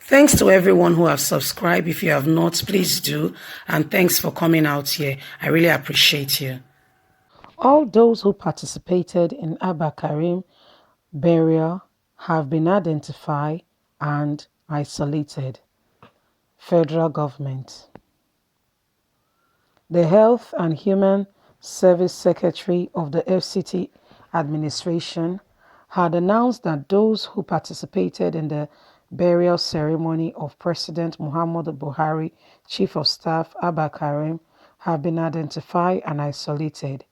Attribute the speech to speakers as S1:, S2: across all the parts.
S1: Thanks to everyone who have subscribed. If you have not, please do. And thanks for coming out here. I really appreciate you. All those who participated in Abba Karim burial have been identified and isolated. Federal Government. The Health and Human Service Secretary of the FCT administration had announced that those who participated in the burial ceremony of President Muhammadu Buhari, Chief of Staff Abba Karim, have been identified and isolated,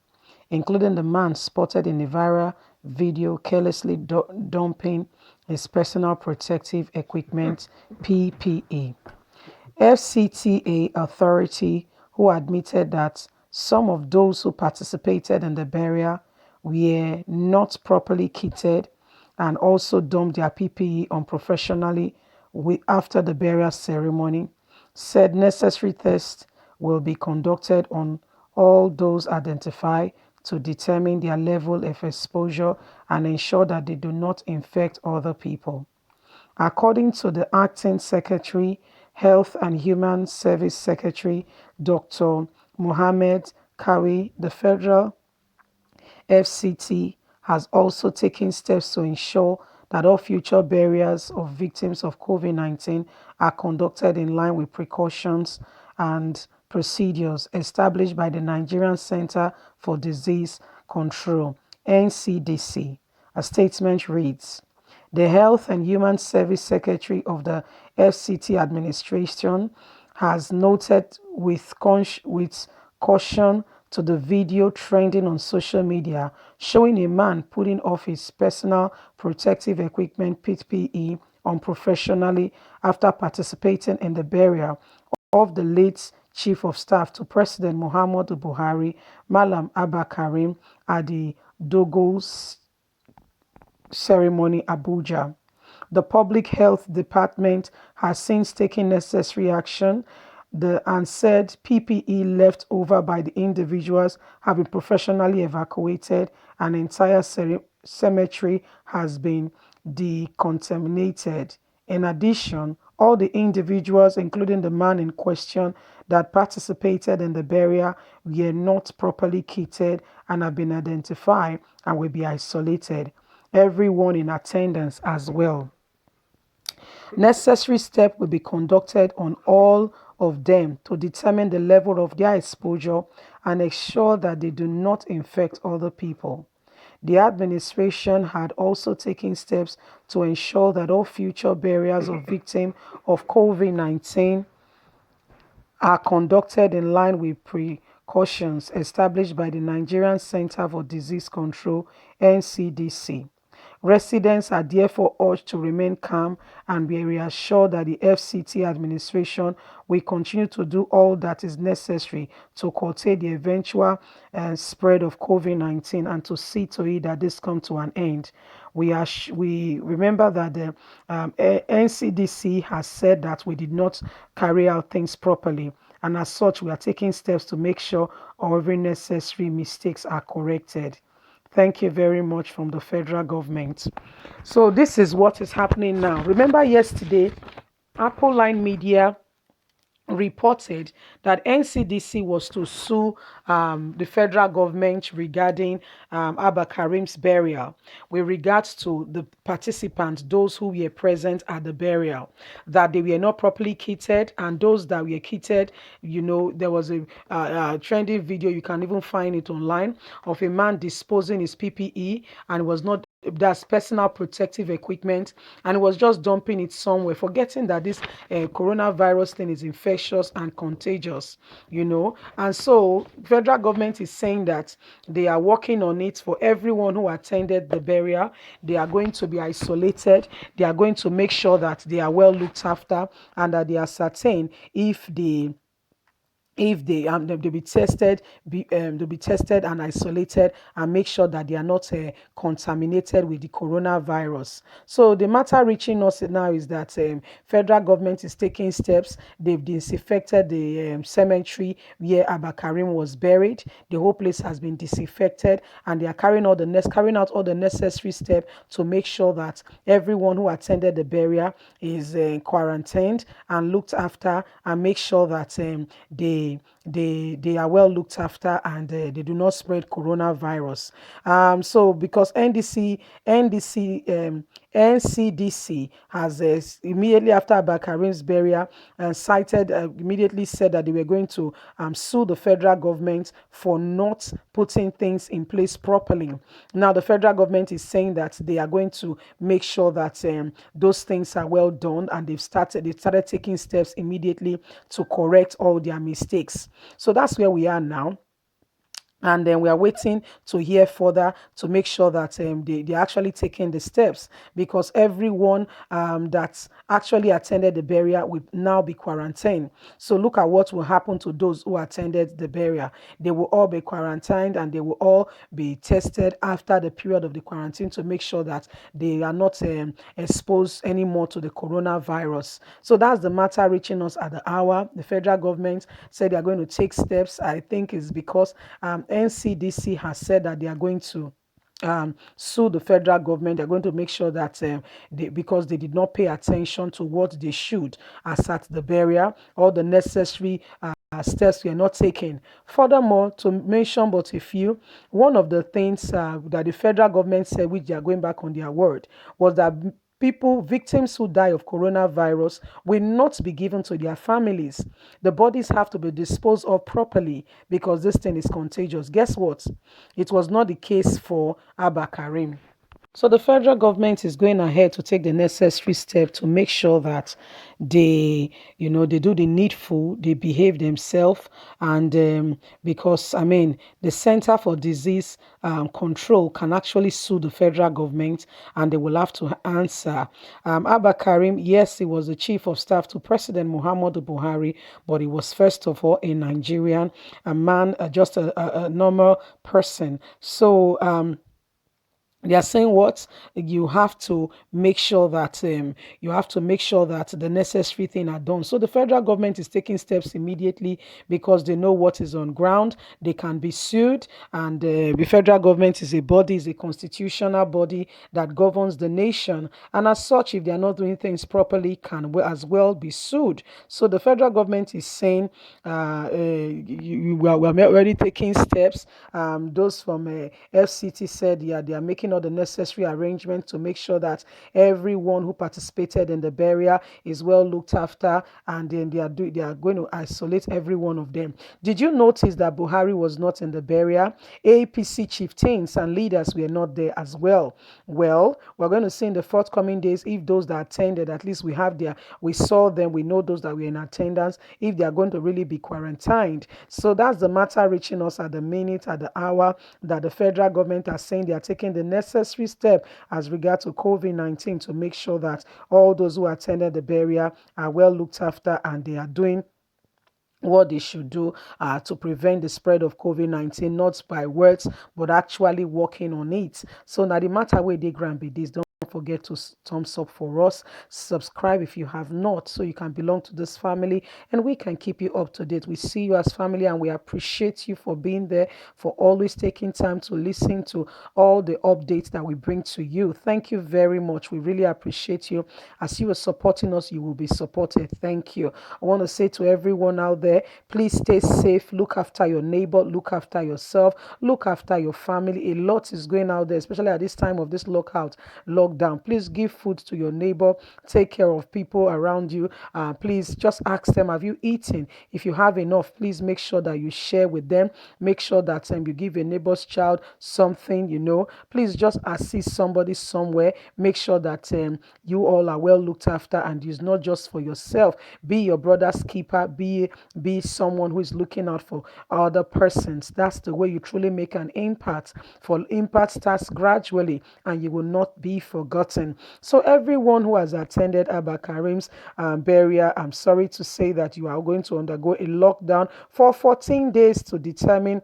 S1: including the man spotted in the viral video carelessly dumping his personal protective equipment (PPE). FCTA authority who admitted that some of those who participated in the burial were not properly kitted and also dumped their PPE unprofessionally after the burial ceremony, said necessary tests will be conducted on all those identified to determine their level of exposure and ensure that they do not infect other people. According to the Acting Secretary, Health and Human Service Secretary, Dr. Mohammed Kawi, the federal FCT has also taken steps to ensure that all future burials of victims of COVID-19 are conducted in line with precautions and procedures established by the Nigerian Center for Disease Control, NCDC. A statement reads, "The Health and Human Service Secretary of the FCT administration has noted with caution to the video trending on social media showing a man putting off his personal protective equipment (PPE) unprofessionally after participating in the burial of the late Chief of Staff to President Muhammadu Buhari, Malam Abba Karim, at the Dogo's ceremony, Abuja. The Public Health Department has since taken necessary action and said PPE left over by the individuals have been professionally evacuated and the entire cemetery has been decontaminated. In addition, all the individuals, including the man in question that participated in the burial, were not properly kitted and have been identified and will be isolated. Everyone in attendance as well. Necessary steps will be conducted on all of them to determine the level of their exposure and ensure that they do not infect other people. The administration had also taken steps to ensure that all future burials of victims of COVID-19 are conducted in line with precautions established by the Nigerian Center for Disease Control, NCDC. Residents are therefore urged to remain calm and be reassured that the FCT administration will continue to do all that is necessary to curtail the eventual spread of COVID-19 and to see to it that this comes to an end. We remember that the NCDC has said that we did not carry out things properly, and as such, we are taking steps to make sure all every necessary mistakes are corrected. Thank you very much from the federal government. So this is what is happening now. Remember yesterday, Apple Line Media reported that NCDC was to sue the federal government regarding Abba Karim's burial with regards to the participants, those who were present at the burial, that they were not properly kitted, and those that were kitted, there was a trending video, you can even find it online, of a man disposing his PPE and was not that's personal protective equipment and was just dumping it somewhere, forgetting that this coronavirus thing is infectious and contagious, and so federal government is saying that they are working on it for everyone who attended the burial. They are going to be isolated, they are going to make sure that they are well looked after and that they ascertain if the if they'll be tested, they'll be tested and isolated, and make sure that they are not contaminated with the coronavirus. So the matter reaching us now is that federal government is taking steps. They've disinfected the cemetery where Abba Karim was buried. The whole place has been disinfected, and they are carrying out all the necessary steps to make sure that everyone who attended the burial is quarantined and looked after, and make sure that they are well looked after, and they do not spread coronavirus. So because NCDC has immediately after Bakarim's burial immediately said that they were going to sue the federal government for not putting things in place properly. Now the federal government is saying that they are going to make sure that those things are well done, and they started taking steps immediately to correct all their mistakes. So that's where we are now, and then we are waiting to hear further to make sure that they're actually taking the steps, because everyone that actually attended the burial will now be quarantined. So look at what will happen to those who attended the burial. They will all be quarantined, and they will all be tested after the period of the quarantine to make sure that they are not exposed anymore to the coronavirus. So that's the matter reaching us at the hour. The federal government said they are going to take steps. I think it's because NCDC has said that they are going to sue the federal government. They're going to make sure that because they did not pay attention to what they should as at the burial, all the necessary steps were not taken. Furthermore, to mention but a few, one of the things that the federal government said, which they are going back on their word, was that victims who die of coronavirus will not be given to their families. The bodies have to be disposed of properly because this thing is contagious. Guess what? It was not the case for Abba Karim. So the federal government is going ahead to take the necessary step to make sure that they do the needful, they behave themselves, and because the Center for Disease Control can actually sue the federal government, and they will have to answer. Abba Karim, yes, he was the chief of staff to President Muhammadu Buhari, but he was first of all a Nigerian, a man, just a normal person. So they are saying what you have to make sure that the necessary thing are done. So the federal government is taking steps immediately because they know what is on ground. They can be sued, and the federal government is a constitutional body that governs the nation, and as such, if they are not doing things properly, can as well be sued. So the federal government is saying we're already taking steps. Those from FCT said, yeah, they are making all the necessary arrangements to make sure that everyone who participated in the burial is well looked after, and then they are going to isolate every one of them. Did you notice that Buhari was not in the burial? APC chieftains and leaders were not there as well. Well, we're going to see in the forthcoming days if those that attended, at least we saw them, we know those that were in attendance, if they are going to really be quarantined. So that's the matter reaching us at the minute, at the hour, that the federal government are saying they are taking the necessary step as regard to COVID-19 to make sure that all those who attended the burial are well looked after, and they are doing what they should do to prevent the spread of COVID-19, not by words, but actually working on it. So now the matter where they grant be this, don't forget to thumbs up for us, subscribe if you have not, so you can belong to this family and we can keep you up to date. We see you as family, and we appreciate you for being there, for always taking time to listen to all the updates that we bring to you. Thank you very much. We really appreciate you. As you are supporting us, you will be supported. Thank you. I want to say to everyone out there, please stay safe, look after your neighbor, look after yourself, look after your family. A lot is going out there, especially at this time of this lockdown. Please give food to your neighbor, take care of people around you. Please just ask them, have you eaten? If you have enough, please make sure that you share with them. Make sure that you give your neighbor's child something, please just assist somebody somewhere. Make sure that you all are well looked after, and it's not just for yourself. Be your brother's keeper, be someone who is looking out for other persons. That's the way you truly make an impact. For impact starts gradually, and you will not be forgotten. So everyone who has attended ABBA KYARI'S burial, I'm sorry to say that you are going to undergo a lockdown for 14 days to determine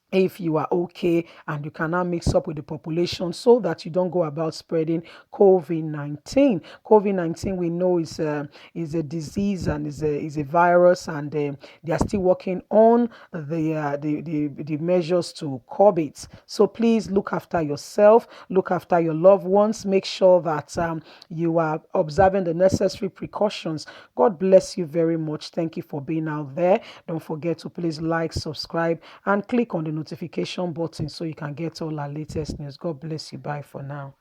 S1: if you are okay, and you can now mix up with the population so that you don't go about spreading COVID-19. COVID-19, we know, is a disease and is a virus, and they are still working on the measures to curb it. So please look after yourself, look after your loved ones, make sure that you are observing the necessary precautions. God bless you very much. Thank you for being out there. Don't forget to please like, subscribe, and click on the notification button so you can get all our latest news. God bless you. Bye for now.